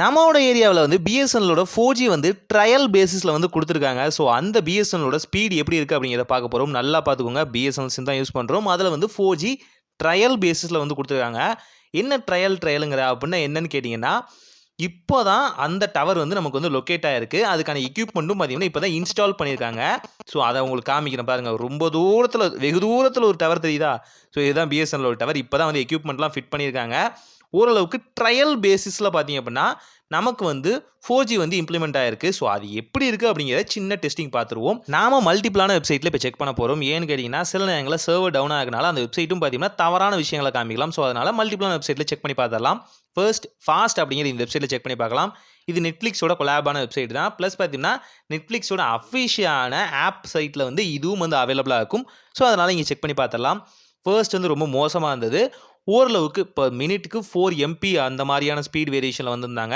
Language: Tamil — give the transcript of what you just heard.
நம்மளோட ஏரியாவில் வந்து பிஎஸ்என்எலோட 4G வந்து ட்ரையல் பேசிஸில் வந்து கொடுத்துருக்காங்க. ஸோ அந்த பிஎஸ்என்எலோட ஸ்பீடு எப்படி இருக்குது அப்படிங்கிறத பார்க்க போகிறோம். நல்லா பார்த்துக்கோங்க, பிஎஸ்என்எல் சிம் தான் யூஸ் பண்ணுறோம். அதில் வந்து 4G ட்ரையல் பேசிஸில் வந்து கொடுத்துருக்காங்க. என்ன ட்ரையலுங்கிற அப்படின்னா என்னன்னு கேட்டிங்கன்னா, இப்போ தான் அந்த டவர் வந்து நமக்கு வந்து லொக்கேட் ஆகிருக்கு. அதுக்கான எக்யூப்மெண்ட்டும் பார்த்தீங்கன்னா இப்போ தான் இன்ஸ்டால் பண்ணியிருக்காங்க. ஸோ அதை உங்களுக்கு காமிக்கிறேன் பாருங்கள். ரொம்ப தூரத்தில், வெகு தூரத்தில் ஒரு டவர் தெரியுதா? ஸோ இதுதான் பிஎஸ்என்எலோட டவர். இப்போ தான் வந்து எக்யூப்மெண்ட்லாம் ஃபிட் பண்ணியிருக்காங்க. ஓரளவுக்கு ட்ரையல் பேசிஸில் பார்த்தீங்க அப்படின்னா நமக்கு வந்து 4G வந்து இம்ப்ளிமெண்ட் ஆயிருக்கு. ஸோ அது எப்படி இருக்குது அப்படிங்கிறத சின்ன டெஸ்டிங் பார்த்துருவோம். நாம மல்டிபிளான வெப்சைட்டில் இப்போ செக் பண்ண போகிறோம். ஏன்னு கேட்டிங்கன்னா சில நேரங்களில் சர்வர் டவுன் ஆகுனால அந்த வெப்சைட்டும் பார்த்தீங்கன்னா தவறான விஷயங்களை காமிக்கலாம். ஸோ அதனால் மல்டிபிளான வெப்சைட்டில் செக் பண்ணி பார்த்துடலாம். ஃபர்ஸ்ட் ஃபாஸ்ட் அப்படிங்கிற இந்த வெப்சைட்டில் செக் பண்ணி பார்க்கலாம். இது நெட்ஃப்ளிக்ஸோட கொலாபான வெப்சைட் தான். ப்ளஸ் பார்த்தீங்கன்னா நெட்ஃப்ளிக்ஸோட அஃபிஷியலான ஆப் சைட்டில் வந்து இதுவும் வந்து அவைலபிளாக இருக்கும். ஸோ அதனால் இங்கே செக் பண்ணி பார்த்துடலாம். ஃபர்ஸ்ட் வந்து ரொம்ப மோசமாக இருந்தது. ஓரளவுக்கு இப்போ மினிட்டுக்கு 4 MP அந்த மாதிரியான ஸ்பீட் வேரியேஷனில் வந்திருந்தாங்க.